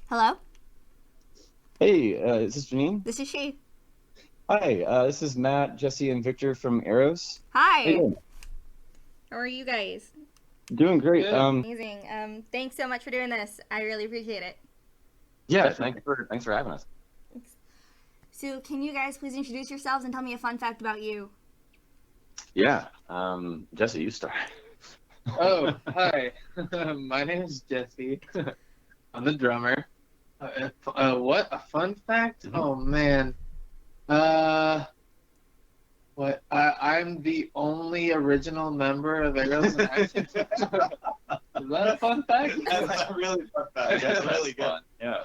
Hello? Hey, is this Jeanine? This is she. Hi, this is Matt, Jesse, and Victor from Arrows. How you Hi. doing? How are you guys? Doing great. Good. Amazing. Thanks so much for doing this. I really appreciate it. Yeah, thanks for having us. So, can you guys please introduce yourselves and tell me a fun fact about you? Yeah, Jesse, you start. Oh, hi. My name is Jesse. I'm the drummer. What a fun fact? Oh man. What? I'm the only original member of Arrows and Actions. Is that a fun fact? That's a really fun fact. That's really good. Fun. Yeah.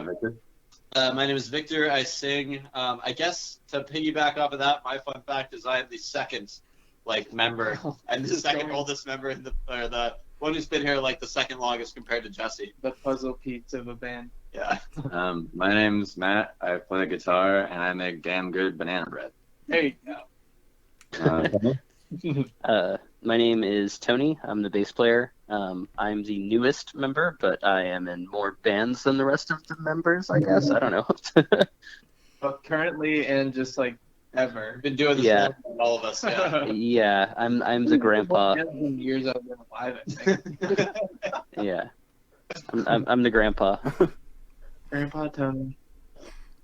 Victor? My name is Victor. I sing. I guess to piggyback off of that, my fun fact is I am the second, member and the second oldest member in the one who's been here the second longest compared to Jesse. The puzzle piece of a band. Yeah. My name's Matt. I play the guitar and I make damn good banana bread. There you go. My name is Tony. I'm the bass player. I'm the newest member, but I am in more bands than the rest of the members, I guess. I don't know. But currently and just ever. Been doing this longer than all of us. Yeah. Yeah, I'm the grandpa. Years I've been alive, I think. Yeah, I'm the grandpa. Grandpa Tony.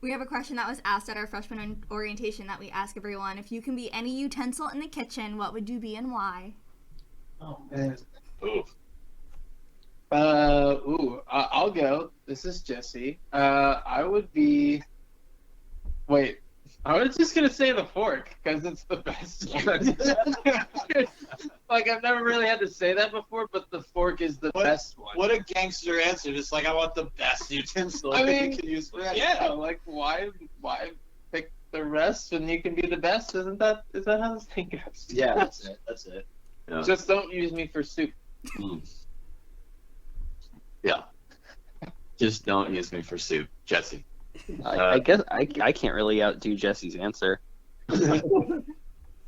We have a question that was asked at our freshman orientation that we ask everyone. If you can be any utensil in the kitchen, what would you be and why? Oh man. Ooh. I'll go. This is Jesse. I would be. Wait, I was just gonna say the fork because it's the best one. I've never really had to say that before, but the fork is the best one. What a gangster answer! Just I want the best utensil. I mean, you can use. Yeah, why pick the rest when you can be the best? Is that how this thing goes? Yeah, that's it. That's it. Yeah. Just don't use me for soup. Yeah. Just don't use me for soup, Jesse. I guess I can't really outdo Jesse's answer.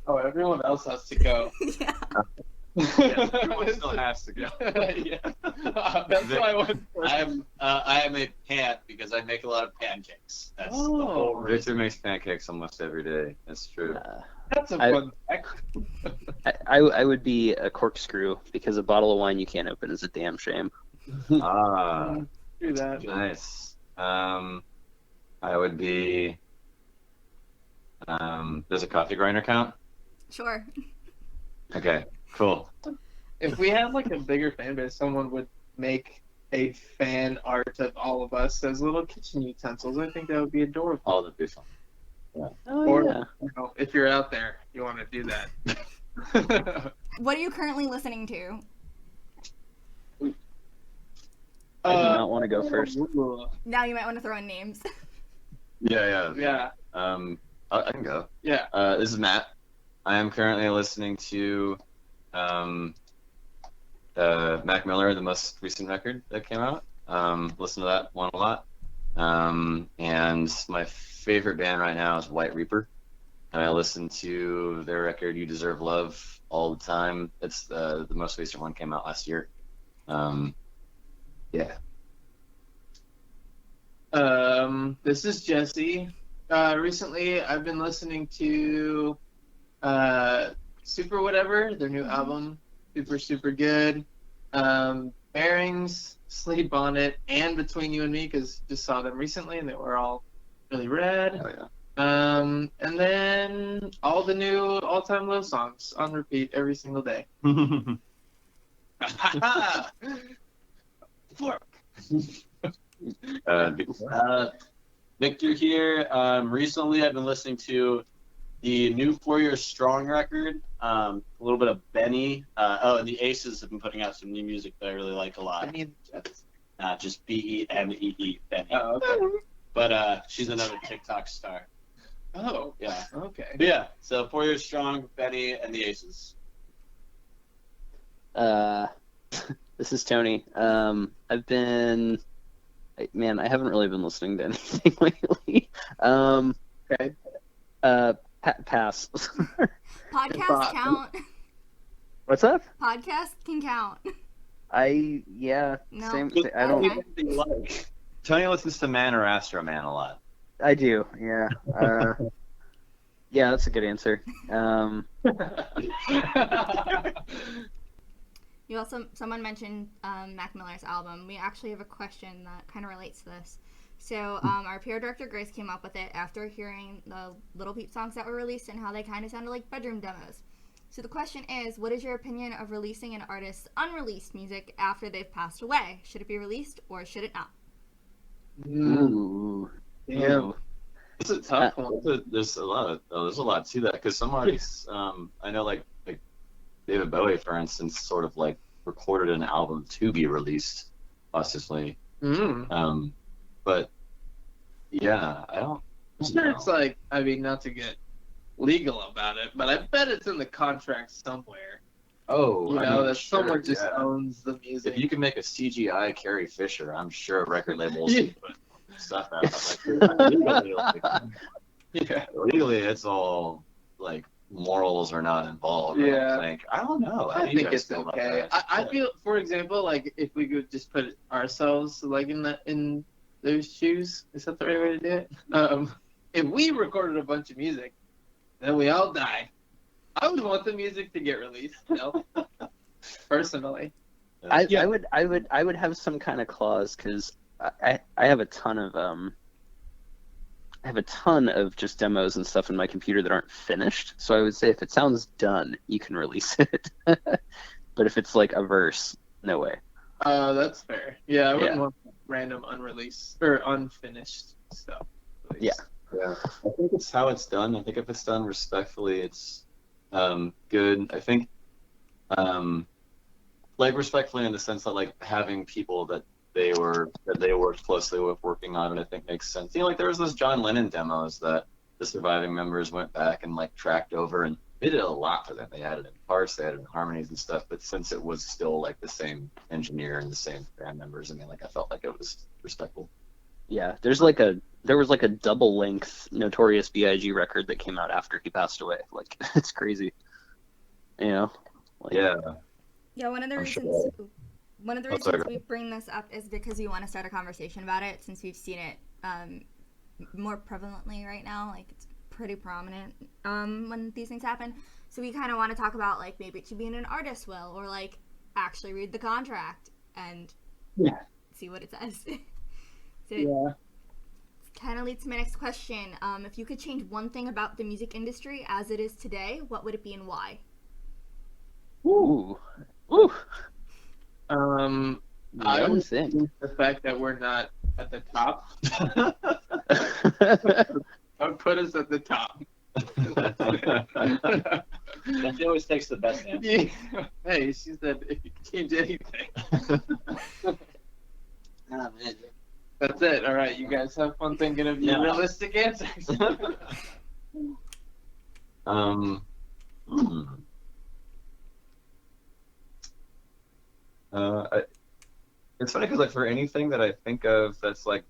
Oh, everyone else has to go. Yeah. Everyone still has to go. Yeah. That's why I went first. I am a pan because I make a lot of pancakes. That's the whole reason. Victor makes pancakes almost every day. That's true. That's a fun fact. I would be a corkscrew because a bottle of wine you can't open is a damn shame. Ah, Do that. nice. I would be. Does a coffee grinder count? Sure. Okay, cool. If we had a bigger fan base, someone would make a fan art of all of us as little kitchen utensils. I think that would be adorable. All the be fun. Oh, Or yeah. if you're out there, you want to do that. What are you currently listening to? I do not want to go first. Now you might want to throw in names. Yeah. Yeah. I can go. Yeah. This is Matt. I am currently listening to Mac Miller, the most recent record that came out. Listen to that one a lot. And my favorite band right now is White Reaper. And I listen to their record You Deserve Love all the time. It's the most recent one came out last year. Yeah. This is Jesse. Recently, I've been listening to Super Whatever, their new album. Super good. Bearings, Sleep on It, and Between You and Me, because just saw them recently and they were all really rad. Oh yeah. And then all the new all-time low songs on repeat every single day. Fork. Uh, Victor here. Recently, I've been listening to the new 4 Year Strong record. A little bit of Benny. And the Aces have been putting out some new music that I really like a lot. Just Benee, Benny. Oh, okay. But she's another TikTok star. Oh, Yeah. okay. But yeah. So 4 Year Strong, Benny, and the Aces. This is Tony. I haven't really been listening to anything lately. Okay. Pass. Podcasts count. What's up? Podcasts can count. No. Same. Just I don't. Okay. anything you like. Tony listens to Man or Astro Man a lot. I do. Yeah. Yeah, that's a good answer. Someone mentioned Mac Miller's album. We actually have a question that kind of relates to this. So our PR director Grace came up with it after hearing the Little Peep songs that were released and how they kind of sounded like bedroom demos. So the question is, what is your opinion of releasing an artist's unreleased music after they've passed away? Should it be released or should it not? Ooh. Damn. It's a tough one. There's a lot to that because some artists, I know like David Bowie, for instance, sort of like recorded an album to be released posthumously. But yeah, I don't. I'm sure it's like, I mean, not to get legal about it, but I bet it's in the contract somewhere. Oh, You I know, mean, that sure, someone just yeah. owns the music. If you can make a CGI Carrie Fisher, I'm sure record labels Yeah. can put stuff out. Legally, it's all like morals are not involved. Yeah. I don't know. How I do you think guys it's feel about okay. that? I feel, for example, like if we could just put ourselves like in those shoes, is that the right way to do it? If we recorded a bunch of music, then we all die. I would want the music to get released. You know? Personally. I would have some kind of clause because I have a ton of just demos and stuff in my computer that aren't finished. So I would say if it sounds done, you can release it. But if it's like a verse, no way. That's fair. Yeah, I wouldn't Yeah. want random unreleased or unfinished stuff. Yeah, I think it's how it's done. I think if it's done respectfully, it's good. I think, like respectfully in the sense that like having people that they worked closely with working on it, I think makes sense. You know, like there was those John Lennon demos that the surviving members went back and like tracked over, and they did a lot for them. They added in parts, they added in harmonies and stuff. But since it was still like the same engineer and the same band members, I mean, like I felt like it was respectful. Yeah, there was like a double length Notorious B.I.G. record that came out after he passed away. Like it's crazy, you know. Like, Yeah. Yeah, one of the I'm reasons sure. we bring this up is because we want to start a conversation about it, since we've seen it more prevalently right now. Like it's pretty prominent when these things happen. So we kind of want to talk about like maybe it should be in an artist will, or like actually read the contract and see what it says. So it kind of leads to my next question. If you could change one thing about the music industry as it is today, what would it be and why? Ooh. Ooh. I would think the fact that we're not at the top. I would put us at the top. She always takes the best answer. Yeah. Hey, she said if you could change anything. Oh, man. That's it. All right, you guys have fun thinking of your realistic answers. It's funny because like for anything that I think of that's like,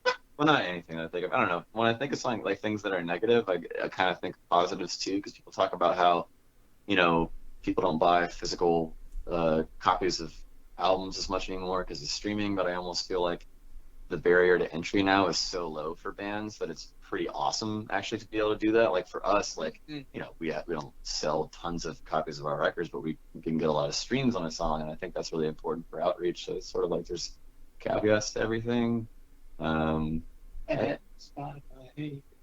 well, not anything that I think of. I don't know. When I think of something like things that are negative, I kind of think positives too, because people talk about how, you know, people don't buy physical copies of albums as much anymore because of streaming. But I almost feel like the barrier to entry now is so low for bands that it's pretty awesome actually to be able to do that. Like for us, like you know, we don't sell tons of copies of our records, but we can get a lot of streams on a song, and I think that's really important for outreach. So it's sort of like there's caveats to everything. Spotify.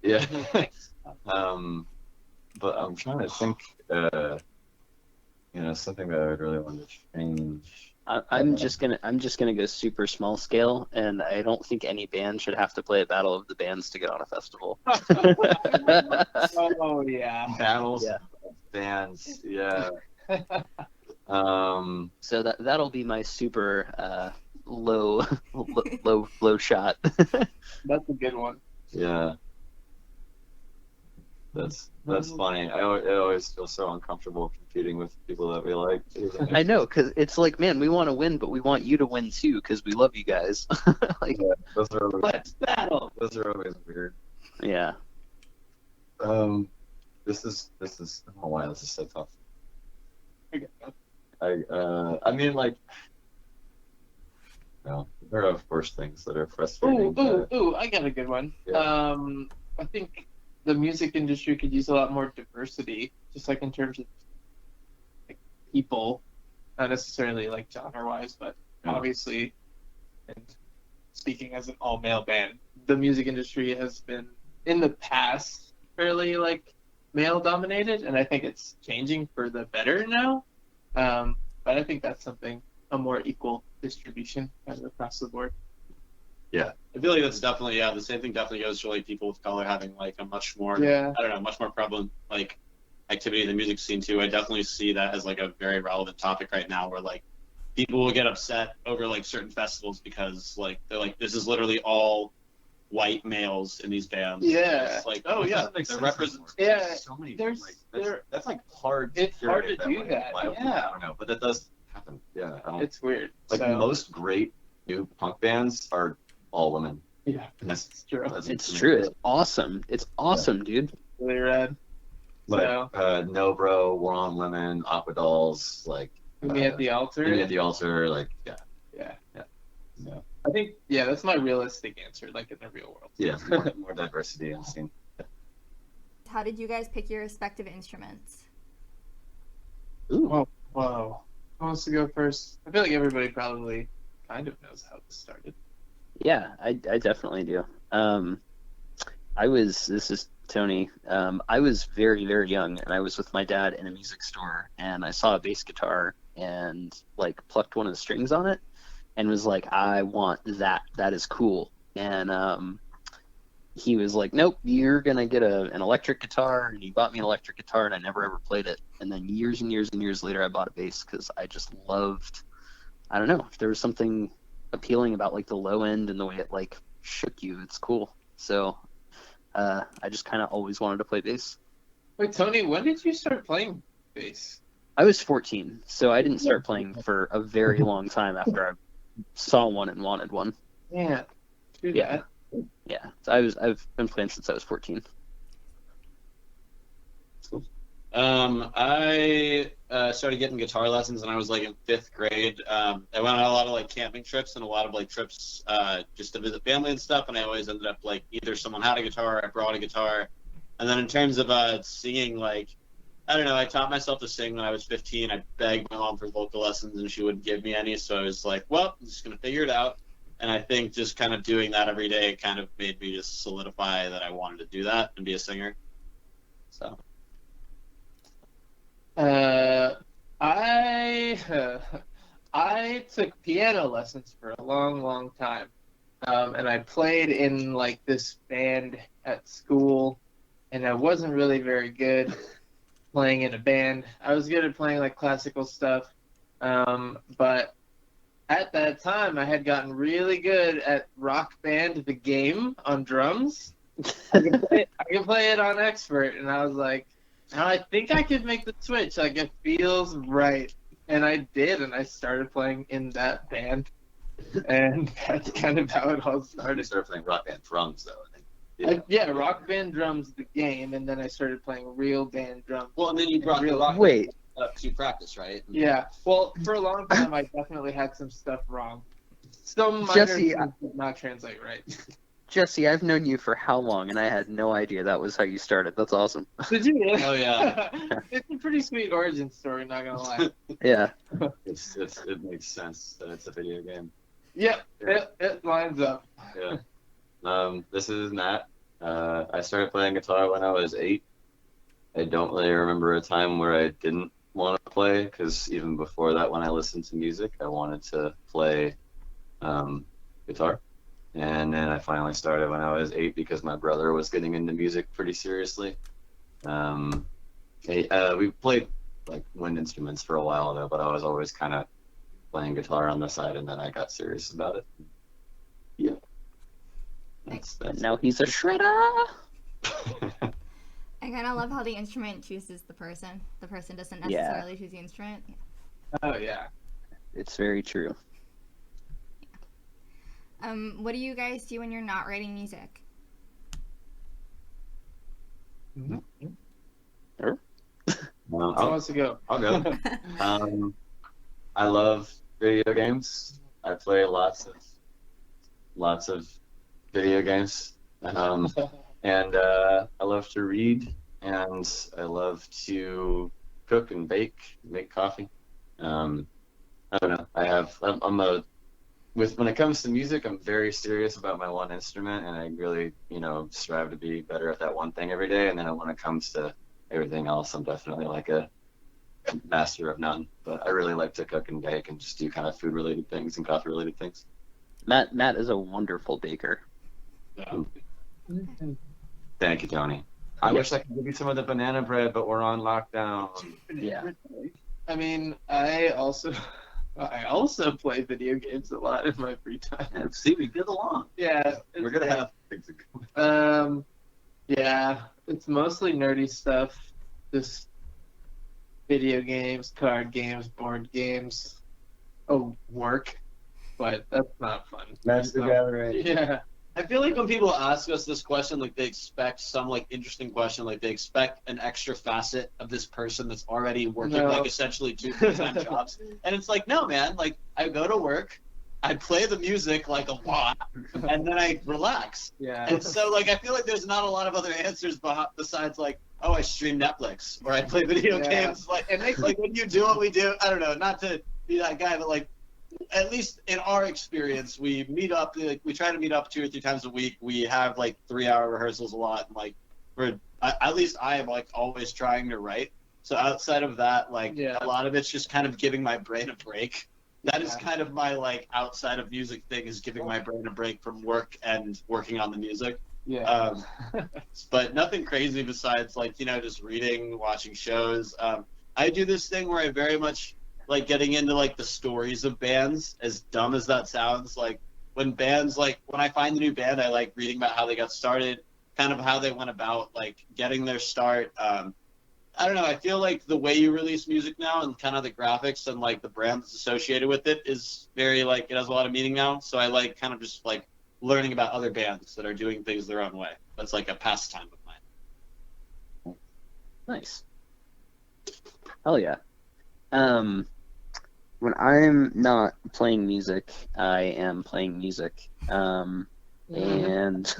Yeah. But I'm trying to think, you know, something that I would really want to change. I'm just gonna go super small scale, and I don't think any band should have to play a battle of the bands to get on a festival. Oh yeah. Battles, Yeah. bands, yeah. So that'll be my super low shot. That's a good one. Yeah. That's funny. I always feel so uncomfortable competing with people that we like. I know, because it's like, man, we want to win, but we want you to win too, because we love you guys. Like, Yeah, those are always, Let's battle. those are always weird. yeah. This is I don't know why this is so tough. I mean, like, no, there are of course things that are frustrating. Ooh! I got a good one. Yeah. I think the music industry could use a lot more diversity, just like in terms of like people, not necessarily like genre-wise, but Yeah. obviously, and speaking as an all-male band, the music industry has been in the past fairly like male-dominated, and I think it's changing for the better now. But I think that's something, a more equal distribution kind of across the board. Yeah. I feel like that's definitely, yeah, the same thing definitely goes for like people of color having like a much more, Yeah. I don't know, much more prevalent like activity in the music scene too. I definitely see that as like a very relevant topic right now, where like people will get upset over like certain festivals because like they're like, this is literally all white males in these bands. Yeah. It's like, oh yeah, That makes they're sense represent. anymore. Yeah, So many, there's- like, there- that's like hard. It's hard curate to do way. that, Why would- yeah. I don't know, but that does happen. Yeah. It's weird. Like so, most great new punk bands are all women. yeah, And that's it's true. It's true. It's awesome. It's awesome, dude. Really rad. Like So, No Bro, War on Women, Aqua Dolls, like Me at the Altar. Maybe at the Altar, like Yeah. yeah, I think, yeah, that's my realistic answer, like in the real world. yeah, more diversity in the scene. How did you guys pick your respective instruments? Ooh. Whoa. Who wants to go first? I feel like everybody probably kind of knows how this started. Yeah, I definitely do. This is Tony. I was very, very young, and I was with my dad in a music store, and I saw a bass guitar and like plucked one of the strings on it and was like, I want that. That is cool. And he was like, nope, you're going to get an electric guitar. And he bought me an electric guitar, and I never ever played it. And then years and years and years later, I bought a bass because I just loved, I don't know, if there was something appealing about like the low end and the way it like shook you. It's cool. So I just kind of always wanted to play bass. Wait, Tony, when did you start playing bass? I was 14, so I didn't start playing for a very long time after I saw one and wanted one. Yeah. Do Yeah. that. Yeah, so I've been playing since I was 14. I started getting guitar lessons when I was like in 5th grade. I went on a lot of like camping trips and a lot of like trips just to visit family and stuff. And I always ended up like either someone had a guitar, or I brought a guitar. And then in terms of singing, like I don't know, I taught myself to sing when I was 15. I begged my mom for vocal lessons and she wouldn't give me any. So I was like, well, I'm just gonna figure it out. And I think just kind of doing that every day kind of made me just solidify that I wanted to do that and be a singer. So. I took piano lessons for a long, long time, and I played in like this band at school, and I wasn't really very good playing in a band. I was good at playing like classical stuff, but at that time I had gotten really good at Rock Band the game on drums. I could play it on expert, and I was like, now I think I could make the switch. Like, it feels right. And I did, and I started playing in that band. And that's kind of how it all You started. started playing rock band drums, though. Yeah, Rock Band drums the game, and then I started playing real band drums. Well, and then you brought the rock Wait, up to practice, right? Yeah, well, for a long time, I definitely had some stuff wrong. Some minor Jesse, things did not translate right. Jesse, I've known you for how long, and I had no idea that was how you started. That's awesome. Did you? Oh, yeah. It's a pretty sweet origin story, not gonna lie. Yeah. It makes sense that it's a video game. Yep, it lines up. Yeah. This is Matt. I started playing guitar when I was 8. I don't really remember a time where I didn't want to play, because even before that, when I listened to music, I wanted to play guitar. And then I finally started when I was 8 because my brother was getting into music pretty seriously. We played like wind instruments for a while though, but I was always kind of playing guitar on the side, and then I got serious about it. Yeah. That's Now he's a shredder. I kind of love how the instrument chooses the person. The person doesn't Yeah. necessarily choose the instrument. Oh yeah. It's very true. What do you guys do when you're not writing music? Mm-hmm. Or? Who wants to go? I'll go. I love video games. I play lots of video games. And I love to read, and I love to cook and bake, make coffee. I don't know. When it comes to music, I'm very serious about my one instrument, and I really, strive to be better at that one thing every day. And then when it comes to everything else, I'm definitely like a master of none. But I really like to cook and bake and just do kind of food-related things and coffee-related things. Matt is a wonderful baker. Yeah. Thank you, Tony. I wish I could give you some of the banana bread, but we're on lockdown. Yeah. I mean, I also play video games a lot in my free time. See, we get along. Yeah, We're gonna have things in common. Yeah, it's mostly nerdy stuff, just video games, card games, board games. Oh, work, but that's not fun. That's the gathering. Yeah. I feel like when people ask us this question, like they expect some like interesting question, like they expect an extra facet of this person that's already working like essentially 2 full-time jobs, and it's like, no, man, like I go to work, I play the music like a lot, and then I relax. Yeah. And so like I feel like there's not a lot of other answers besides like, oh, I stream Netflix or I play video games. Like it makes like when you do what we do, I don't know, not to be that guy, but like, at least in our experience, we meet up. Like, we try to meet up 2 or 3 times a week. We have like 3-hour rehearsals a lot, and like at least I am like always trying to write. So outside of that, like a lot of it's just kind of giving my brain a break. That is kind of my like outside of music thing, is giving my brain a break from work and working on the music. Yeah. But nothing crazy besides like just reading, watching shows. I do this thing where I very much like getting into like the stories of bands, as dumb as that sounds. Like when I find a new band, I like reading about how they got started, kind of how they went about like getting their start. I don't know, I feel like the way you release music now and kind of the graphics and like the brands associated with it is very like, it has a lot of meaning now. So I like kind of just like learning about other bands that are doing things their own way. That's like a pastime of mine. Nice. Hell yeah. When I'm not playing music, I am playing music. And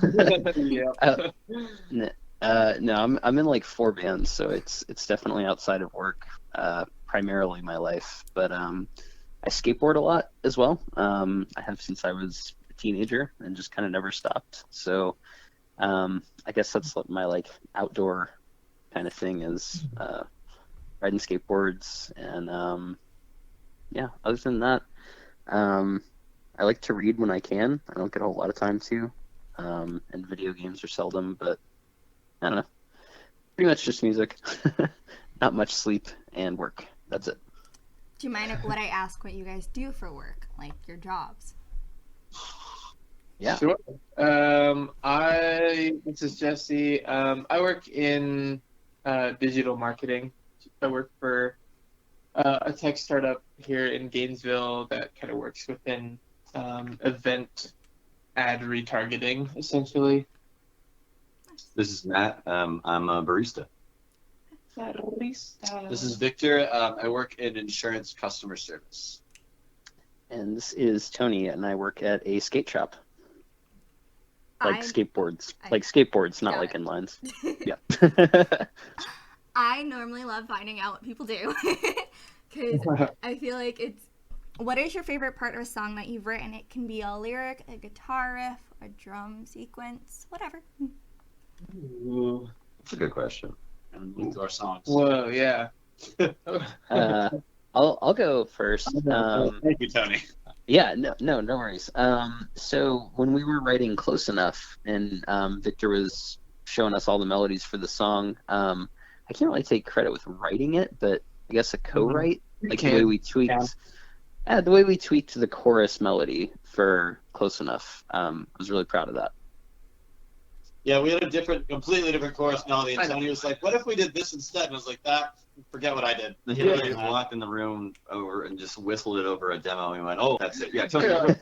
no, I'm in like 4 bands, so it's definitely outside of work, primarily my life. But I skateboard a lot as well. I have since I was a teenager and just kind of never stopped. So I guess that's my like outdoor kind of thing is riding skateboards. And other than that, I like to read when I can. I don't get a whole lot of time to, and video games are seldom, but I don't know. Pretty much just music. Not much sleep and work. That's it. Do you mind if what I ask what you guys do for work, like your jobs? Yeah. Sure. This is Jesse. I work in digital marketing. I work for a tech startup here in Gainesville that kind of works within event ad retargeting, essentially. This is Matt. I'm a barista. This is Victor. I work in insurance customer service. And this is Tony, and I work at a skate shop. Like skateboards. Like skateboards, not like inlines. Yeah. I normally love finding out what people do. Because I feel like it's... What is your favorite part of a song that you've written? It can be a lyric, a guitar riff, a drum sequence, whatever. Ooh. That's a good question. And into our songs. Whoa, yeah. I'll go first. Thank you, Tony. Yeah, no worries. So when we were writing Close Enough, and Victor was showing us all the melodies for the song, I can't really take credit with writing it, but I guess a co-write, like the way we tweaked, the way we tweaked the chorus melody for Close Enough. I was really proud of that. Yeah, we had a completely different chorus melody, and Tony was like, "What if we did this instead?" And I was like, forget what I did." He literally walked in the room over and just whistled it over a demo. And we went, "Oh, that's it." Yeah, Tony,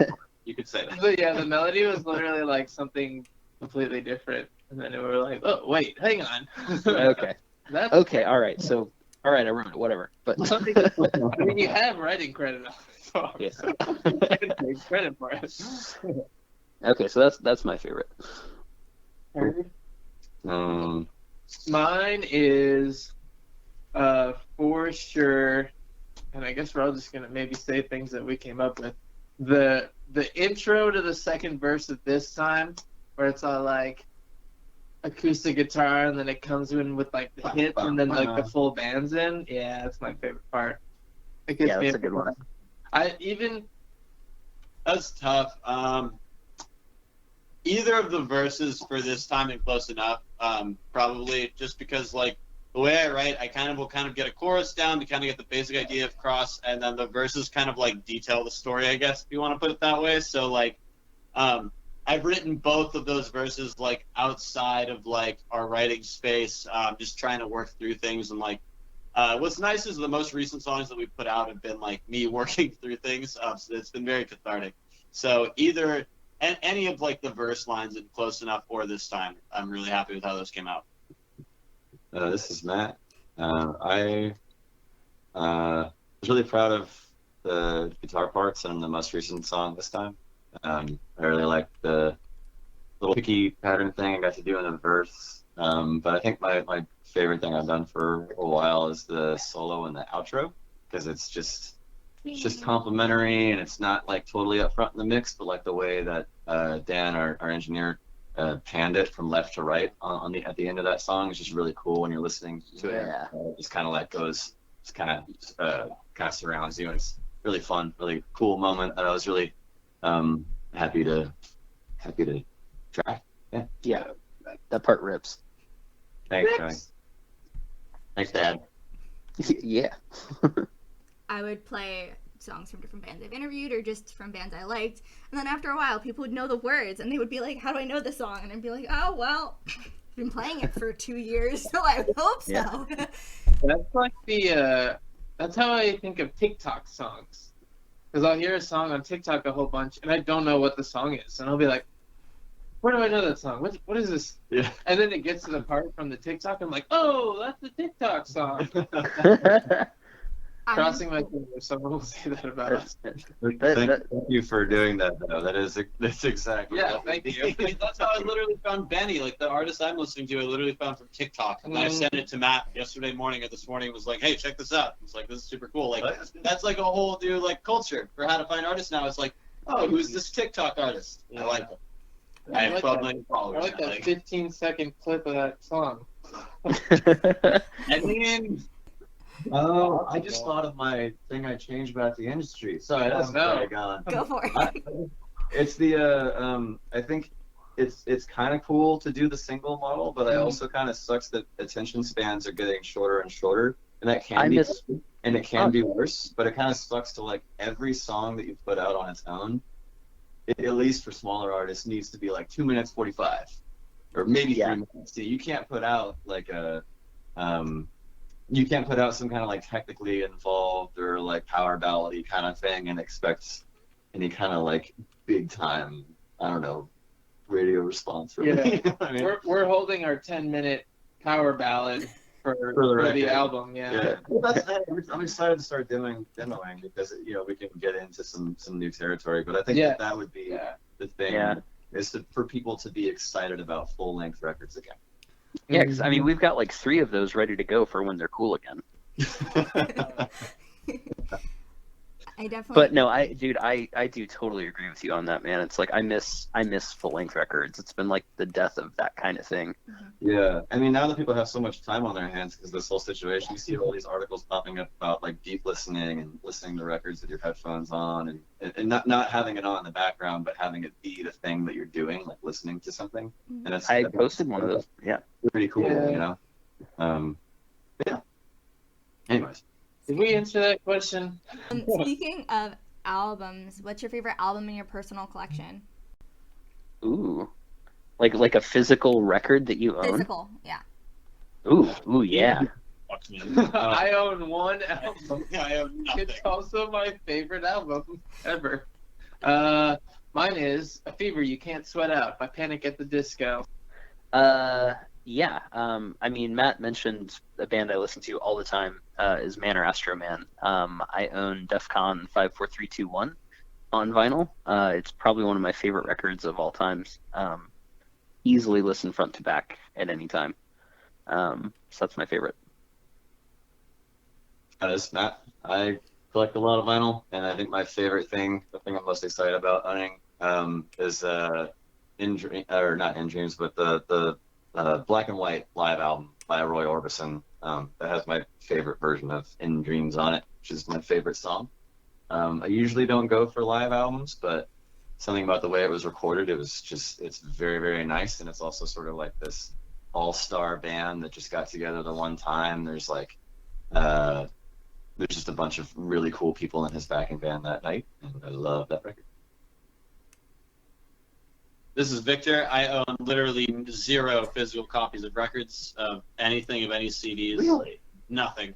you could say that. But yeah, the melody was literally like something completely different, and then we were like, "Oh, wait, hang on." Okay. Okay. All right. So all right, I wrote it, whatever. But I mean, you have writing credit on the song. Yeah. So you can take credit for it. okay, so that's my favorite. Mine is for sure, and I guess we're all just gonna maybe say things that we came up with. The intro to the second verse of This Time, where it's all like acoustic guitar and then it comes in with like the hits and then like the full band's in. Yeah, that's my favorite part. Yeah, that's a good one. That's tough. Either of the verses for This Time and Close Enough, probably, just because like the way I write, I will get a chorus down to kind of get the basic idea across, and then the verses kind of like detail the story, I guess, if you want to put it that way. So like, I've written both of those verses like outside of like our writing space, just trying to work through things. And like, what's nice is the most recent songs that we put out have been like me working through things, so it's been very cathartic. So either any of like the verse lines in Close Enough or This Time, I'm really happy with how those came out. This is Matt. I was really proud of the guitar parts in the most recent song This Time. I really liked the little picky pattern thing I got to do in the verse. But I think my favorite thing I've done for a while is the solo and the outro, because it's just complimentary and it's not like totally up front in the mix, but like the way that Dan, our engineer, panned it from left to right at the end of that song is just really cool when you're listening to it. Yeah. It just kind of like goes, just kind of surrounds you, and it's really fun, really cool moment. And I was really happy to try. Yeah, that part rips. Thanks, Joey. Thanks, Dad. Yeah. I would play songs from different bands I've interviewed or just from bands I liked, and then after a while people would know the words and they would be like, how do I know this song? And I'd be like, oh well, I've been playing it for 2 years, so I hope so. Yeah. That's like that's how I think of TikTok songs, because I'll hear a song on TikTok a whole bunch and I don't know what the song is, and I'll be like, where do I know that song? What is this? Yeah. And then it gets to the part from the TikTok, I'm like, oh, that's the TikTok song. Crossing my fingers, someone will say that about us. Thank you for doing that, though. That's exactly. Yeah, thank you. I mean, that's how I literally found Benny, like the artist I'm listening to. I literally found from TikTok, and I sent it to Matt yesterday morning. Or this morning, was like, "Hey, check this out." It's like, "This is super cool." Like, that's like a whole new like culture for how to find artists now. It's like, "Oh, who's this TikTok artist?" I like it. I have 12 million followers. I like that 15-second clip of that song. I mean. Oh, I just thought of my thing I changed about the industry. Sorry, that's very gone. Go for it. It's the I think it's kind of cool to do the single model, but it also kind of sucks that attention spans are getting shorter and shorter, and that can be worse. But it kind of sucks to like every song that you put out on its own, at least for smaller artists, needs to be like 2 minutes 45, or maybe 3 minutes. So you can't put out like you can't put out some kind of like technically involved or like power ballady kind of thing and expect any kind of like big time, I don't know, radio response. Really. Yeah. I mean, We're holding our 10-minute power ballad for the album. Yeah. I'm excited to start demoing because we can get into some new territory. But I think that would be the thing is for people to be excited about full length records again. Yeah, because I mean, we've got like 3 of those ready to go for when they're cool again. I definitely. But no, I do totally agree with you on that, man. It's like I miss full length records. It's been like the death of that kind of thing. Yeah, I mean, now that people have so much time on their hands because this whole situation, you see all these articles popping up about like deep listening and listening to records with your headphones on, and not having it on in the background, but having it be the thing that you're doing, like listening to something. And I posted one of those. Yeah, pretty cool. Yeah. Yeah. Anyways. Did we answer that question? Speaking of albums, what's your favorite album in your personal collection? Ooh, like a physical record that you own? Physical, yeah. Ooh, yeah. I own one album. I own nothing. It's also my favorite album ever. Mine is A Fever You Can't Sweat Out by Panic at the Disco. Yeah, I mean, Matt mentioned a band I listen to all the time is Man or Astro Man. I own DEFCON 54321 on vinyl. It's probably one of my favorite records of all times. Easily listen front to back at any time. So that's my favorite. That is Matt. I collect a lot of vinyl, and I think my favorite thing, the thing I'm most excited about owning, is not In Dreams, but the Black and White live album by Roy Orbison. That has my favorite version of In Dreams on it, which is my favorite song. I usually don't go for live albums, but something about the way it was recorded, it's very, very nice, and it's also sort of like this all-star band that just got together the one time. There's just a bunch of really cool people in his backing band that night, and I love that record. This is Victor. I own literally 0 physical copies of records of anything, of any CDs. Really? Nothing.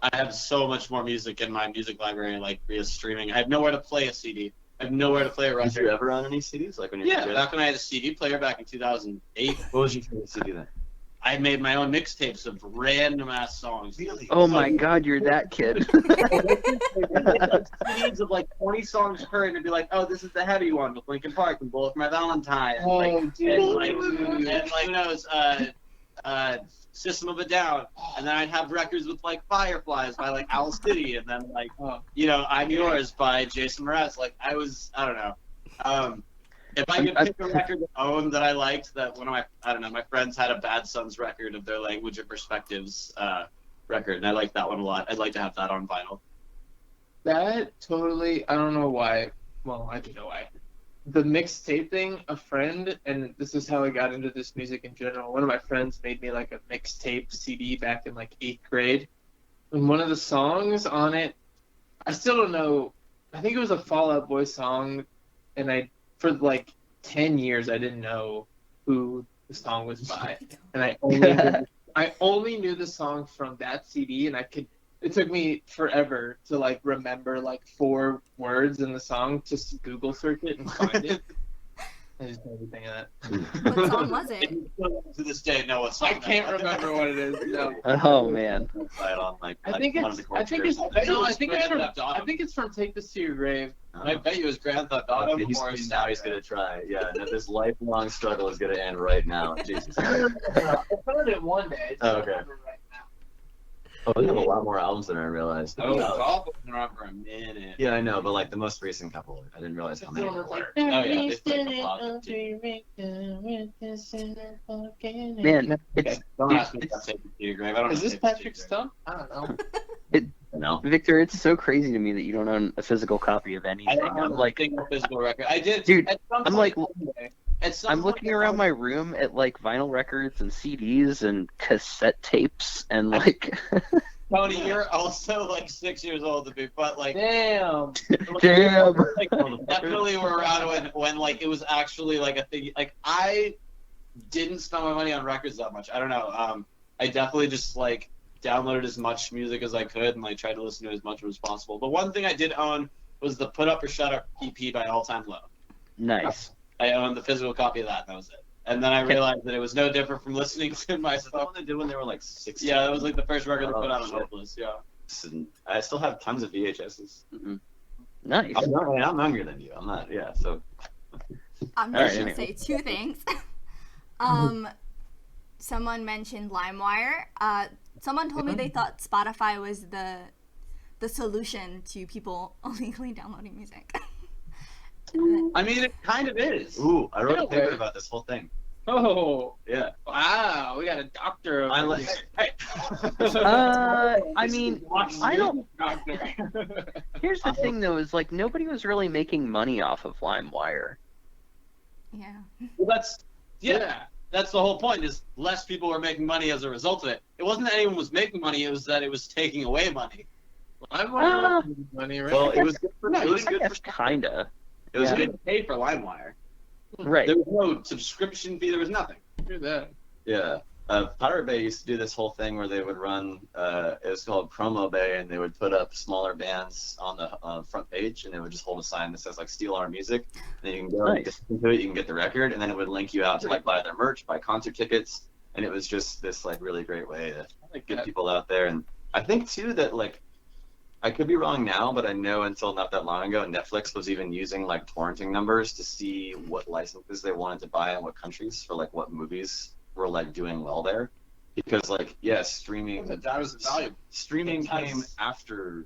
I have so much more music in my music library, like via streaming. I have nowhere to play a CD. I have nowhere to play a record. Did you ever own any CDs? Like when you were a kid? Back when I had a CD player back in 2008. What was your favorite CD then? I made my own mixtapes of random ass songs. Really? Oh my God, you're that kid. CDs of like 20 songs per, and it'd be like, oh, this is the heavy one with Linkin Park and Bullet for My Valentine. And, who knows, System of a Down, and then I'd have records with like Fireflies by like Owl City, and then like I'm Yours by Jason Mraz. Like I don't know. If I could pick a record to own that I liked, that one of my friends had a Bad Sons record of their Language of Perspectives record, and I liked that one a lot. I'd like to have that on vinyl. That totally, I don't know why. Well, I do know why. The mixtape thing, a friend, and this is how I got into this music in general. One of my friends made me like a mixtape CD back in like 8th grade. And one of the songs on it, I still don't know, I think it was a Fall Out Boy song, and for like 10 years I didn't know who the song was by. And I only knew the song from that CD, and it took me forever to like remember like 4 words in the song, just to Google search it and find it. I just know everything of that. What song was it? To this day, no, what song? I can't remember what it is. No. Oh man. I think it's from Take This to Your Grave. I bet you it was Grand Theft Auto. Now he's gonna try. Yeah, this lifelong struggle is gonna end right now. Jesus. I found it one day. Oh, okay. Oh, they have a lot more albums than I realized. Oh, it's all been around for a minute. Yeah, I know, but like the most recent couple, I didn't realize how many there were. Oh yeah, they played a lot. Man, Don't ask me about Take It to Your Grave. I don't Is know this Take It to Patrick Your Stump? I don't know. No. Victor, it's so crazy to me that you don't own a physical copy of I anything. don't I'm have like, a single physical record. I did. Dude, at some I'm like, point one day- at some I'm point looking around my room at like vinyl records and CDs and cassette tapes and like. Tony, you're also like 6 years old to me, but like Damn. Damn. like, definitely were around when like it was actually like a thing. Like I didn't spend my money on records that much. I don't know. I definitely just like downloaded as much music as I could and like tried to listen to as much as possible. But one thing I did own was the Put Up or Shut Up EP by All Time Low. Nice. I owned the physical copy of that, and that was it. And then I realized that it was no different from listening to my Is that the one they did when they were like 16? Yeah, that was like the first record they Oh, put out on shit. Hopeless. Yeah. I still have tons of VHSs. Nice. I'm younger than you. I'm not. Yeah. So. I'm All just right, gonna say 2 things. Someone mentioned LimeWire. Someone told me they thought Spotify was the solution to people illegally downloading music. I mean, it kind of is. Ooh, I wrote a No paper way. about this whole thing. Oh, Yeah. wow. We got a doctor over I like. here. Hey. I mean, I don't. Doctor. Here's the thing, though, is like nobody was really making money off of LimeWire. Yeah. Well, that's the whole point. Is less people were making money as a result of it. It wasn't that anyone was making money; it was that it was taking away money. I'm wondering money, right? Well, it was good for. It was I good guess for. kinda. It was You good. didn't pay for LimeWire. Right. There was no subscription fee. There was nothing. Hear that. Yeah. Pirate Bay used to do this whole thing where they would run. It was called Promo Bay, and they would put up smaller bands on the front page, and they would just hold a sign that says like "Steal Our Music." And then you can go and Nice. listen to it. You can get the record, and then it would link you out to like buy their merch, buy concert tickets, and it was just this like really great way to Like get that. people out there. And I think too that like I could be wrong now, but I know until not that long ago, Netflix was even using like torrenting numbers to see what licenses they wanted to buy in what countries for like what movies were like doing well there. Because like streaming That was valuable. streaming Because- came after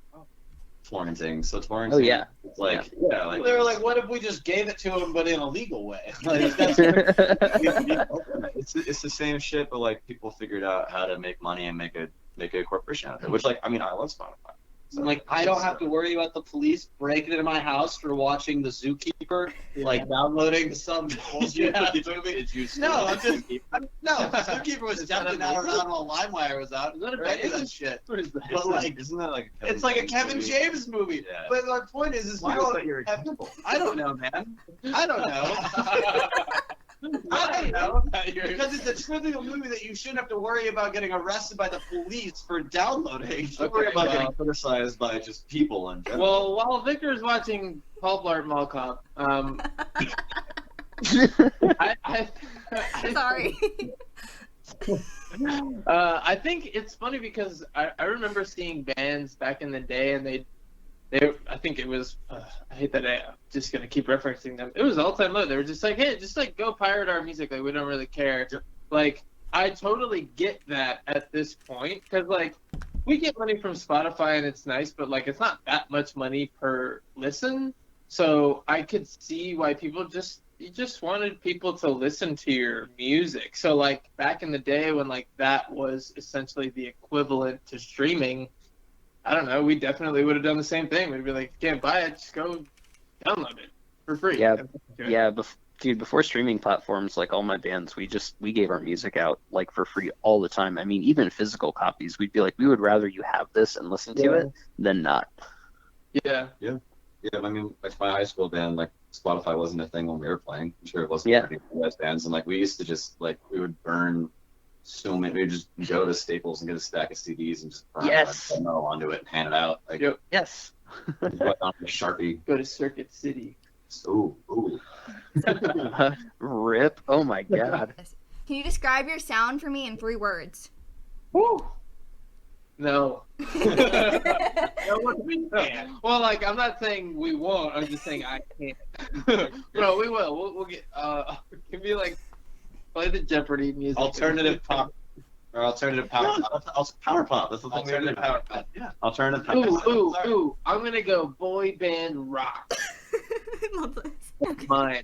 torrenting, so torrenting Oh, yeah. was like like They were like, what if we just gave it to them, but in a legal way? Like, that's, it's the same shit, but like people figured out how to make money and make a corporation out of it. Which like I mean I love Spotify. So, like, I don't have to worry about the police breaking into my house for watching The Zookeeper, like downloading some bullshit movie. Did you No, I'm just I'm no. Zookeeper was definitely not around while LimeWire was out. None of Right. that shit. What is that? But like, isn't that like it's like a Kevin James movie. Yeah. But my point is Why we was that don't your have- example? I don't know, man. I don't know. I don't know. Because it's a trivial movie that you shouldn't have to worry about getting arrested by the police for downloading. Don't worry about getting criticized by just people in general. Well, while Victor's watching Pulp Art Mall Cop, I Sorry. I think it's funny because I remember seeing bands back in the day, and they I think it was I hate that I'm just gonna keep referencing them. It was All Time Low. They were just like, hey, just like go pirate our music, like we don't really care. Like I totally get that at this point because like we get money from Spotify and it's nice, but like it's not that much money per listen. So I could see why people you just wanted people to listen to your music. So like back in the day when like that was essentially the equivalent to streaming, I don't know, we definitely would have done the same thing. We'd be like, you can't buy it, just go download it for free. Yeah. Yeah, dude, before streaming platforms, like all my bands, we gave our music out like for free all the time. I mean, even physical copies, we'd be like, we would rather you have this and listen to it than not. Yeah. Yeah, I mean, like my high school band, like Spotify wasn't a thing when we were playing. I'm sure it wasn't Yeah. for the US bands, and like we used to just like we would burn so many. We'd just go to Staples and get a stack of CDs and just burn Yes. a demo onto it and hand it out. Like Yep. Yes. put on a Sharpie. Go to Circuit City. Ooh. Rip. Oh my god. Can you describe your sound for me in 3 words? Woo! No. That's Well, like I'm not saying we won't. I'm just saying I can't. No, we will. We'll get. Can be like play the Jeopardy music. Alternative pop. Or alternative power pop. Power pop. That's the thing. Alternative power pop. Yeah. Alternative power Ooh, pop. ooh. I'm gonna go boy band rock. Love this. Okay. Mine.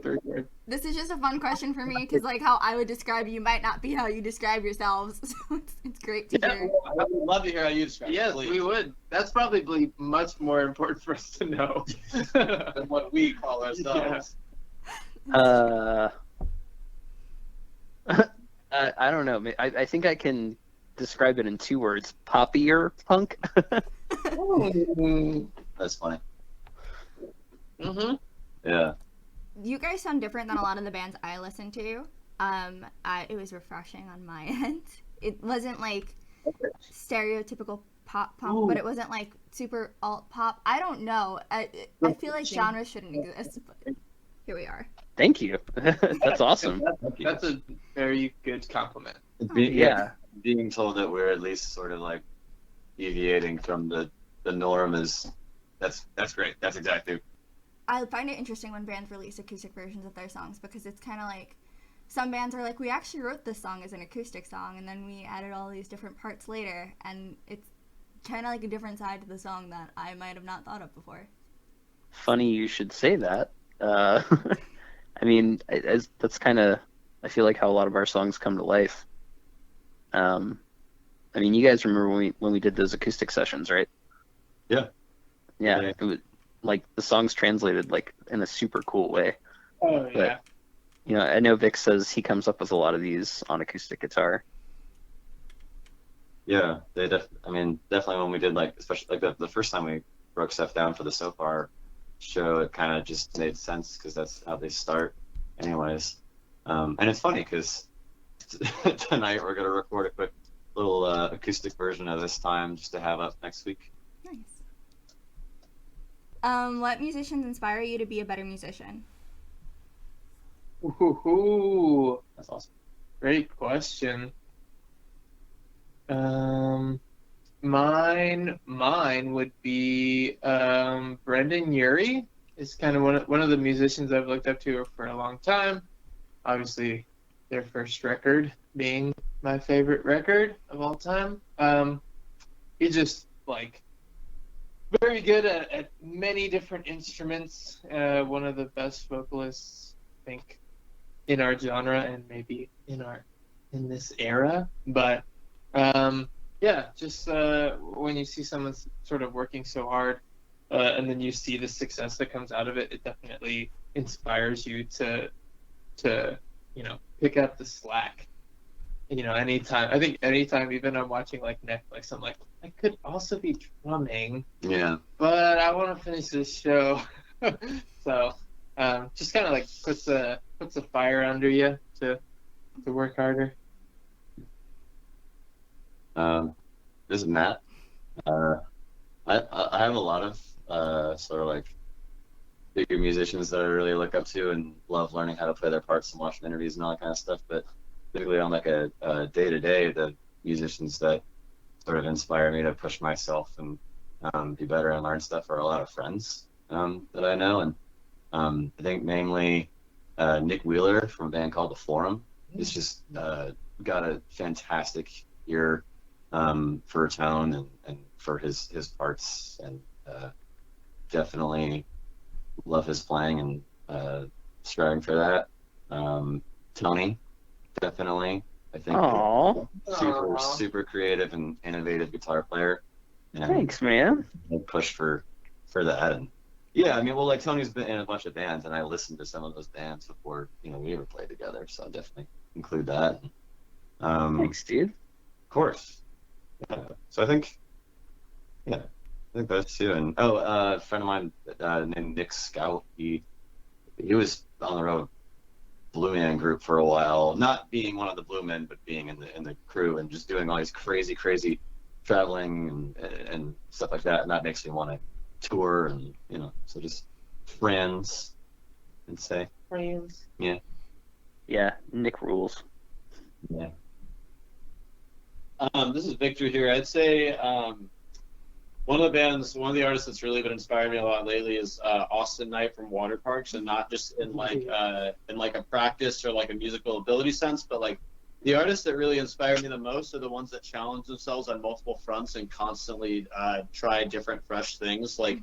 Third word. This is just a fun question for me because, like, how I would describe you might not be how you describe yourselves. So it's great to hear. I would love to hear how you describe it. Yes, please. we would. That's probably much more important for us to know. Than what we call ourselves. I don't know. I think I can describe it in 2 words: poppier punk. That's funny. Mm-hmm. Yeah. You guys sound different than a lot of the bands I listen to. It was refreshing on my end. It wasn't like stereotypical pop punk, but it wasn't like super alt pop. I don't know. I feel like genres shouldn't exist, but here we are. Thank you. That's awesome. That's a very good compliment. Yeah. Being told that we're at least sort of like deviating from the norm is that's great. That's exactly. I find it interesting when bands release acoustic versions of their songs because it's kind of like some bands are like, we actually wrote this song as an acoustic song and then we added all these different parts later, and it's kind of like a different side to the song that I might have not thought of before. Funny you should say that. I mean, that's kind of, I feel like how a lot of our songs come to life. I mean, you guys remember when we did those acoustic sessions, right? Yeah. Yeah. Yeah. It was like the songs translated like in a super cool way. Oh yeah. But, you know, I know Vic says he comes up with a lot of these on acoustic guitar. Yeah, definitely when we did like, especially like the first time we broke stuff down for the So Far show, it kind of just made sense because that's how they start, anyways. And it's funny because tonight we're gonna record a quick little acoustic version of this time just to have up next week. Nice. What musicians inspire you to be a better musician? Ooh, That's awesome. great question. Mine would be Brendan Urie. Is kind of one of the musicians I've looked up to for a long time. Obviously, their first record being my favorite record of all time. He's just like very good at many different instruments. One of the best vocalists, I think, in our genre and maybe in this era. But yeah, just when you see someone sort of working so hard, and then you see the success that comes out of it, it definitely inspires you to pick up the slack. Anytime even I'm watching like Netflix, I'm like, I could also be drumming, Yeah. but I want to finish this show. So just kind of like puts a fire under you to work harder. This is Matt. I have a lot of sort of like bigger musicians that I really look up to and love learning how to play their parts and watching interviews and all that kind of stuff. But typically on like a day-to-day, the musicians that sort of inspire me to push myself and be better and learn stuff are a lot of friends that I know. And I think mainly Nick Wheeler from a band called The Forum. He's just got a fantastic ear for tone and for his parts, and definitely love his playing and striving for that. Tony, definitely, I think, Aww. super creative and innovative guitar player. And Thanks, man. I push for that. And yeah, I mean, well, like Tony's been in a bunch of bands, and I listened to some of those bands before we ever played together, so I'll definitely include that. Thanks, dude. Of course. Yeah. So I think those two. And a friend of mine named Nick Scout. He was on the road Blue Man group for a while, not being one of the Blue Men, but being in the crew and just doing all these crazy traveling and stuff like that. And that makes me want to tour and so just friends and say Friends. Yeah, Nick rules. Yeah. This is Victor here. I'd say one of the artists that's really been inspiring me a lot lately is Austin Knight from Water Parks, and not just in like a practice or like a musical ability sense, but like the artists that really inspire me the most are the ones that challenge themselves on multiple fronts and constantly try different fresh things. Like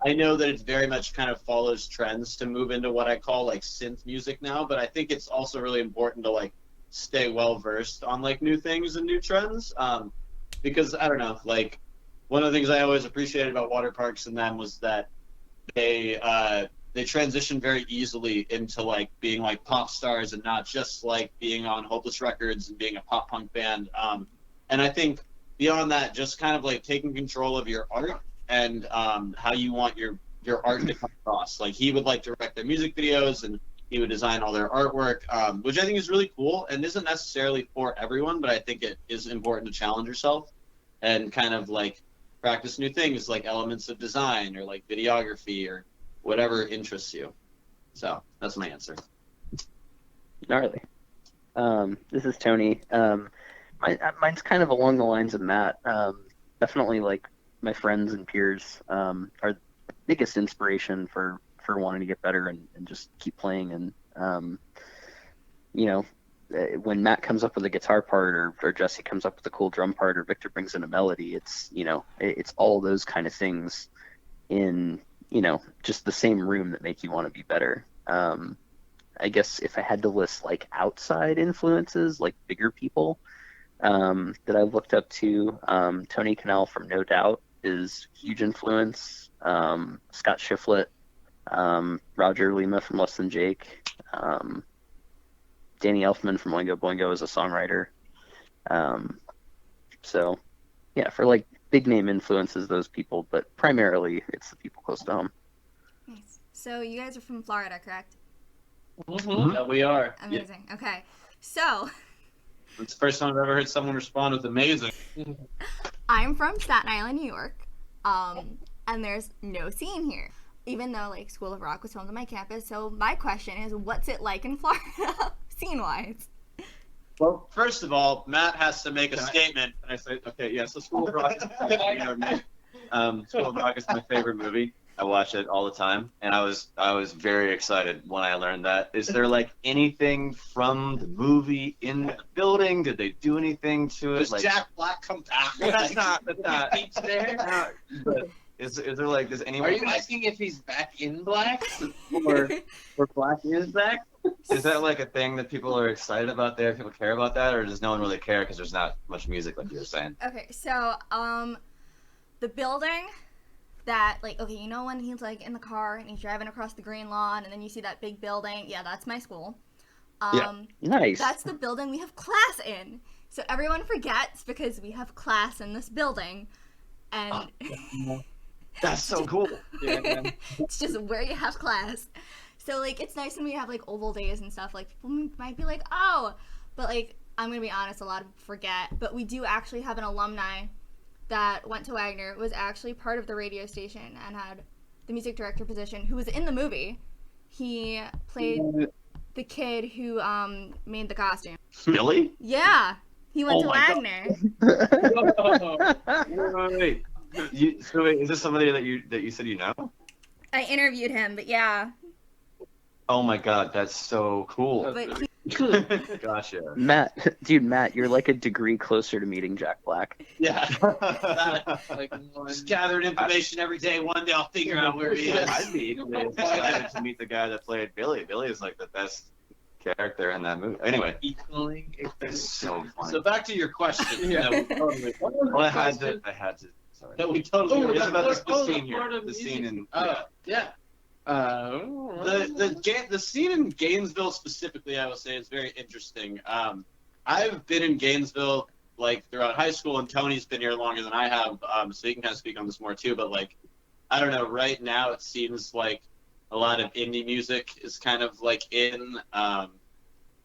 I know that it very much kind of follows trends to move into what I call like synth music now, but I think it's also really important to like stay well versed on like new things and new trends, because I don't know, like one of the things I always appreciated about Water Parks and them was that they transitioned very easily into like being like pop stars and not just like being on Hopeless Records and being a pop punk band. And I think beyond that, just kind of like taking control of your art and how you want your art to come across. Like he would like direct their music videos and he would design all their artwork, which I think is really cool and isn't necessarily for everyone, but I think it is important to challenge yourself and kind of like practice new things like elements of design or like videography or whatever interests you. So that's my answer. Gnarly. This is Tony. Mine's kind of along the lines of Matt. Definitely like my friends and peers are the biggest inspiration for wanting to get better and just keep playing. And when Matt comes up with a guitar part or Jesse comes up with a cool drum part or Victor brings in a melody, it's it's all those kind of things in just the same room that make you want to be better. I guess if I had to list like outside influences, like bigger people that I've looked up to, Tony Cannell from No Doubt is a huge influence. Scott Shiflett, Roger Lima from Less Than Jake, Danny Elfman from Oingo Boingo is a songwriter. So yeah, for like big name influences, those people, but primarily it's the people close to home. Nice. So you guys are from Florida, correct? Mm-hmm. Yeah, we are. Amazing. Yeah. Okay. So It's the first time I've ever heard someone respond with amazing. I'm from Staten Island, New York, and there's no scene here. even though like School of Rock was filmed on my campus. So my question is, what's it like in Florida, scene-wise? Well, first of all, Matt has to make a statement. And I say, okay, yeah, so School of Rock School of Rock is my favorite movie. I watch it all the time, and I was very excited when I learned that. Is there like anything from the movie in the building? Did they do anything to it? Does Like, Jack Black come back? That's not. He's there. But is there like, does anyone? Are you asking if he's back in black, or black is back? Is that like a thing that people are excited about there? People care about that, or does no one really care because there's not much music, like you were saying? Okay, so the building that, like, okay, you know when he's like in the car and he's driving across the green lawn and then you see that big building? Yeah, that's my school. Nice. That's the building we have class in. So everyone forgets because we have class in this building, and That's so cool. it's just where you have class. So like it's nice when we have like oval days and stuff. Like people might be like, oh, but like I'm gonna be honest, a lot of people forget. But we do actually have an alumni that went to Wagner, was actually part of the radio station and had the music director position, who was in the movie. He played the kid who made the costume. Billy? Yeah, he went to my Wagner. Wait. So wait, is this somebody that you said you know? I interviewed him, but yeah. Oh my god, that's so cool. But he, Gotcha. Matt, you're like a degree closer to meeting Jack Black. Yeah. Like Just gathering information every day. One day I'll figure out where he is. I'd be excited to meet the guy that played Billy. Billy is like the best character in that movie. Anyway, equaling. it's so funny. So back to your question. Yeah. Well, I had to. Sorry. That we totally. It's about the the scene here. Florida The music. scene in. Yeah. The scene in Gainesville specifically, I will say, is very interesting. I've been in Gainesville like throughout high school, and Tony's been here longer than I have, so he can kind of speak on this more too. But like, I don't know. Right now, it seems like a lot of indie music is kind of like in.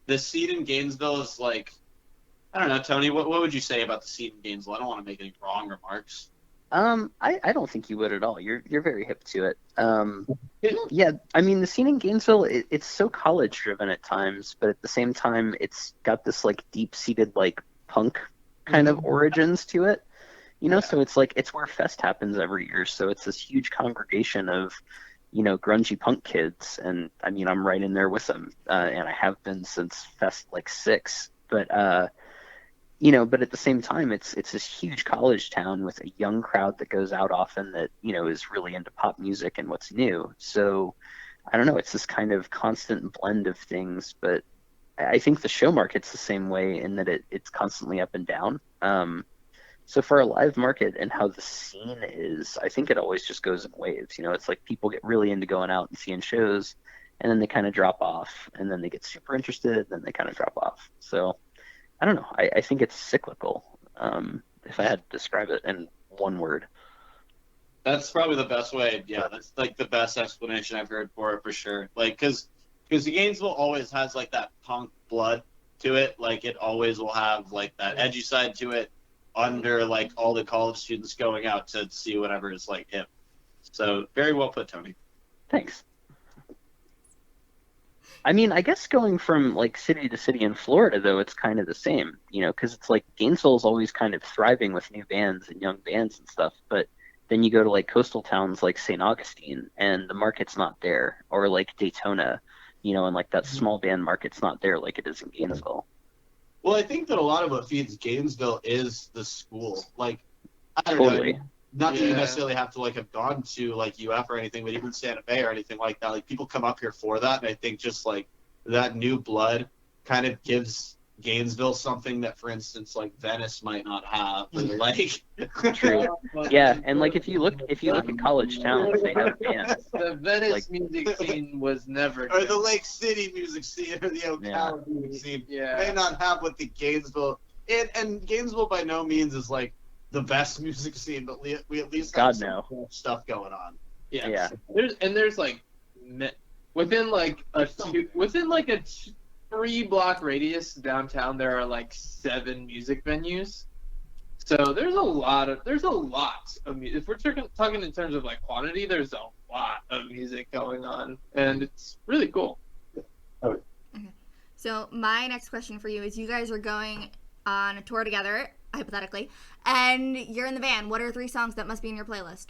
The scene in Gainesville is like, I don't know, Tony. What would you say about the scene in Gainesville? I don't want to make any wrong remarks. I don't think you would at all. You're very hip to it. Yeah, I mean the scene in Gainesville, it's so college driven at times, but at the same time it's got this like deep seated like punk kind of origins to it. You know, so it's like it's where Fest happens every year. So it's this huge congregation of, you know, grungy punk kids, and I mean I'm right in there with them, and I have been since Fest like 6. But you know, but at the same time, it's this huge college town with a young crowd that goes out often that, you know, is really into pop music and what's new. So I don't know, it's this kind of constant blend of things, but I think the show market's the same way in that it's constantly up and down. So for a live market and how the scene is, I think it always just goes in waves. You know, it's like people get really into going out and seeing shows, and then they kind of drop off, and then they get super interested, and then they kind of drop off. So I don't know. I think it's cyclical, if I had to describe it in one word. That's probably the best way. Yeah, that's like the best explanation I've heard for it for sure. Like, because Gainesville always has like that punk blood to it. Like, it always will have like that edgy side to it under like all the college students going out to see whatever is like hip. So very well put, Tony. Thanks. I mean, I guess going from like city to city in Florida, though, it's kind of the same, you know, because it's like Gainesville is always kind of thriving with new bands and young bands and stuff. But then you go to like coastal towns like St. Augustine and the market's not there, or like Daytona, you know, and like that small band market's not there like it is in Gainesville. Well, I think that a lot of what feeds Gainesville is the school. Like, I don't Totally. know. Not that you necessarily have to like have gone to like UF or anything, but even Santa Fe or anything like that. Like, people come up here for that, and I think just like that new blood kind of gives Gainesville something that, for instance, like Venice might not have. Or, like, True. Yeah, and like if you look at college towns, they have bands. The Venice Like- music scene was never. or the Lake City music scene or the Ocala music scene may not have what the Gainesville and Gainesville by no means is like the best music scene, but we at least have God, some no. cool stuff going on. Yeah. There's like within like a 3-block radius downtown, there are like 7 music venues. So there's a lot of music. If we're talking in terms of like quantity, there's a lot of music going on, and it's really cool. So my next question for you is: you guys are going on a tour together, hypothetically, and you're in the van. What are 3 songs that must be in your playlist?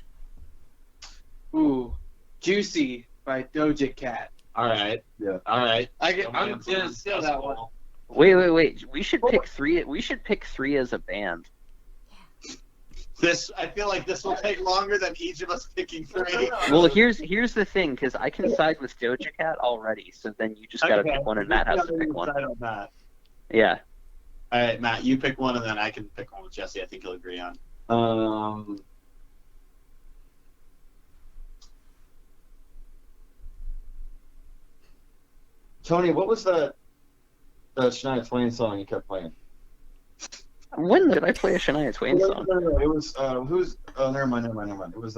Ooh, Juicy by Doja Cat. All right. Yeah. All right. I'm gonna steal that one. Wait. We should pick 3. We should pick 3 as a band. I feel like this will take longer than each of us picking 3. Well, here's the thing, because I can side with Doja Cat already. So then you just gotta pick one, and Matt has to pick one. On that. Yeah. All right, Matt, you pick one, and then I can pick one with Jesse. I think you'll agree on. Tony, what was the Shania Twain song you kept playing? When did I play a Shania Twain song? No. It was who's? Oh, never mind. It was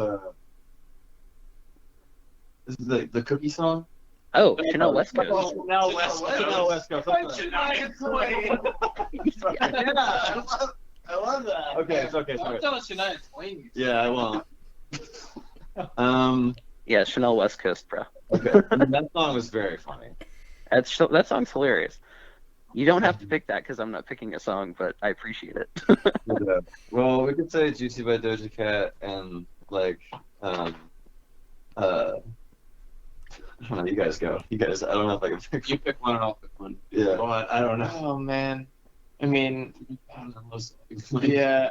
this is the Cookie song. Oh, Chanel West Coast. Chanel West Coast. Shania Twain. Yeah, I love that. Okay, it's okay. Don't Sorry. tell Shania Twain. Yeah, I won't. Yeah, Chanel West Coast, bro. Okay. That song was very funny. That song's hilarious. You don't have to pick that because I'm not picking a song, but I appreciate it. Yeah. Well, we could say "Juicy" by Doja Cat and like I don't know. You guys go. You guys. I don't know if I can pick. You pick one, and I'll pick one. Yeah. But I don't know. Oh man, I mean, I don't know. yeah.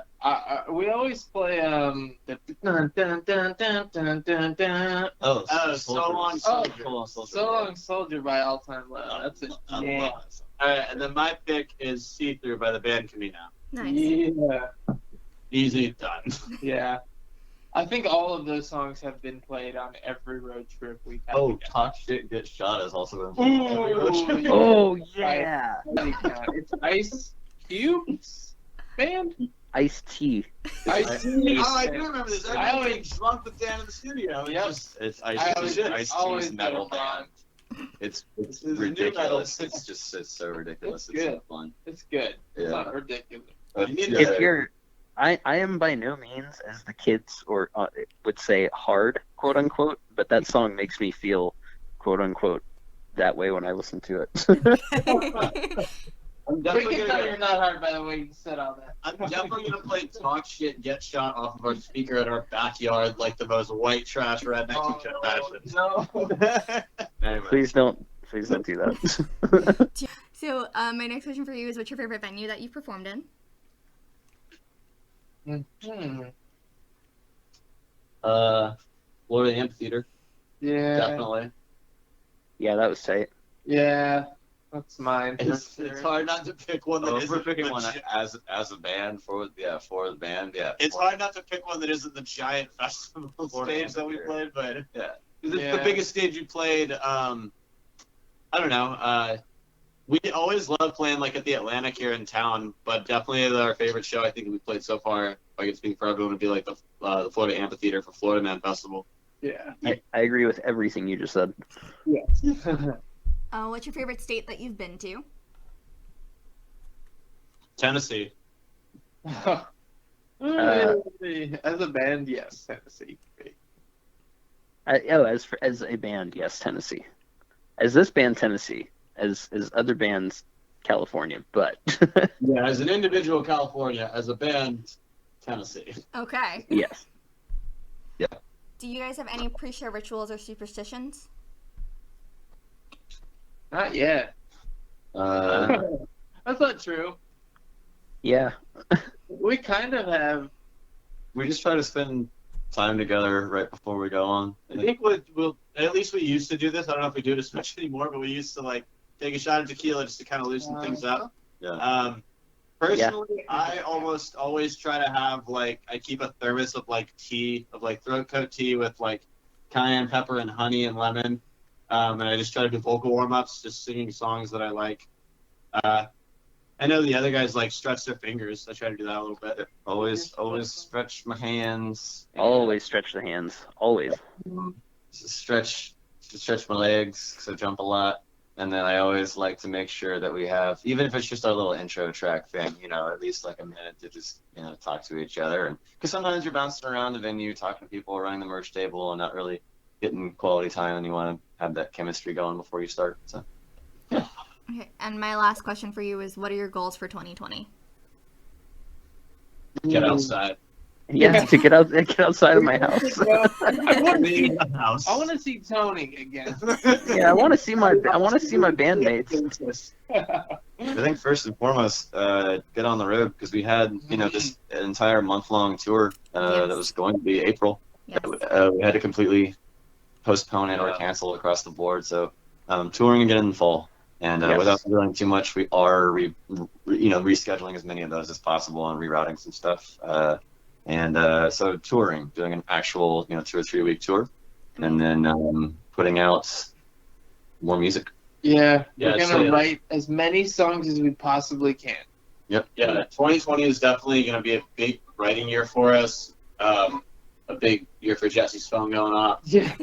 We always play the dun dun dun dun dun dun dun. Oh, So Long Soldier. Soldier. So Long Soldier by All Time Low. That's a jam. All right, and then my pick is "See Through" by the band Camino. Nice. Yeah. Easy done. Yeah. I think all of those songs have been played on every road trip we've had. Oh, together. Talk Shit, Get Shot has also been played. Ooh, Oh yeah, It's Ice Cube's band. Iced Tea. Ice Oh, I do remember this. I I always- always drunk with Dan in the studio. Yep. It's I always- Ice always T's metal get it wrong. band. It's It's new ridiculous. metal. It's so ridiculous. It's It's so good. fun. It's good. It's Yeah. not ridiculous. If you're, I am by no means, as the kids or would say, hard, quote unquote, but that song makes me feel, quote unquote, that way when I listen to it. I'm We definitely can tell gonna. you're not hard by the way you said all that. I'm definitely gonna play "Talk Shit, Get Shot" off of our speaker at our backyard, like the most white trash redneck you can imagine. No. Anyway. Please don't do that. So my next question for you is: what's your favorite venue that you've performed in? Florida Amphitheater. Yeah. Definitely. Yeah, that was tight. Yeah. That's mine. It's hard not to pick one that Oh, if we're isn't picking one legit. as a band for the band, yeah. It's hard not to pick one that isn't the giant festival Florida stage that we Amphitheater. played, but Yeah. it's Yeah. the biggest stage you played. I don't know. We always love playing like at the Atlantic here in town, but definitely our favorite show I think we played so far, if I can speak for everyone, would be like the Florida Amphitheater for Florida Man Festival. Yeah. I agree with everything you just said. Yes. What's your favorite state that you've been to? Tennessee. As a band, yes, Tennessee. As a band, yes, Tennessee. As this band, Tennessee. As other bands, California. But Yeah, as an individual, California. As a band, Tennessee. Okay. yes. Do you guys have any pre-show rituals or superstitions? Not yet. That's not true. Yeah. We kind of have. We just try to spend time together right before we go on. I think we'll at least we used to do this. I don't know if we do it as much anymore, but we used to like take a shot of tequila just to kind of loosen things up. Yeah. Personally, I almost always try to have like I keep a thermos of like tea, of like throat coat tea with like cayenne pepper and honey and lemon, and I just try to do vocal warm ups, just singing songs that I like. I know the other guys like stretch their fingers. I try to do that a little bit. Always stretch my hands. Always stretch the hands. Always. Stretch my legs because I jump a lot. And then I always like to make sure that we have, even if it's just our little intro track thing, at least like a minute to just, talk to each other. And because sometimes you're bouncing around the venue, talking to people, running the merch table, and not really getting quality time, and you want to have that chemistry going before you start. So. Okay, and my last question for you is, what are your goals for 2020? Get outside. Yeah, to get outside of my house. I want to see the house. I want to see Tony again. Yeah, I want to see my bandmates. I think first and foremost, get on the road, because we had, just an entire month-long tour that was going to be April. Yes. We had to completely postpone it or cancel across the board. So touring again in the fall, and without doing too much, we are rescheduling as many of those as possible and rerouting some stuff. So touring, doing an actual 2 or 3 week tour, and then putting out more music. Yeah, Yeah, we're gonna write as many songs as we possibly can. Yep. Yeah, 2020 is definitely going to be a big writing year for us. A big year for Jesse's phone going off. Yeah.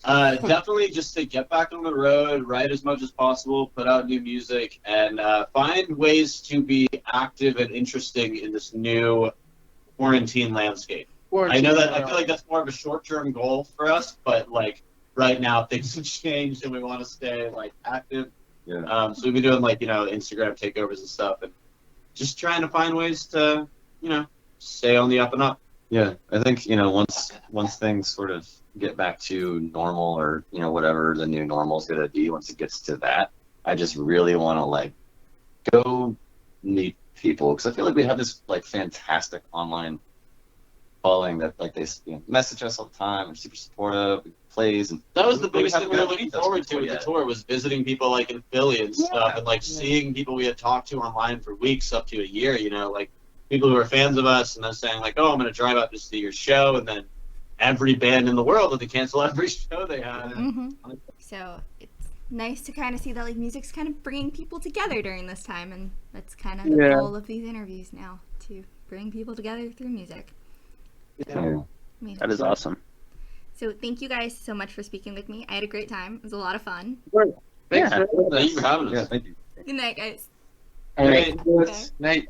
Definitely just to get back on the road, write as much as possible, put out new music, and find ways to be active and interesting in this new quarantine landscape. I know that I feel like that's more of a short-term goal for us, but like right now things have changed and we want to stay like active. Yeah. So we've been doing like Instagram takeovers and stuff, and just trying to find ways to stay on the up and up. Yeah, I think once things sort of get back to normal, or whatever the new normal is gonna be, once it gets to that, I just really want to like go meet people, because I feel like we have this like fantastic online following that like they message us all the time and super supportive, plays, and That was the we biggest thing we were haven't looking met those forward to people with the yet. tour, was visiting people like in Philly and stuff, and like seeing people we had talked to online for weeks up to a year, like people who are fans of us, and then saying like, oh, I'm going to drive out to see your show, and then every band in the world that they cancel every show they had. So it's nice to kind of see that like music's kind of bringing people together during this time, and that's kind of the goal of these interviews now, to bring people together through music. Yeah. That is awesome. So thank you guys so much for speaking with me. I had a great time. It was a lot of fun. Thanks Yeah. for Thank you for having us. Yeah, thank you. Good night, guys. All right. Okay. Night.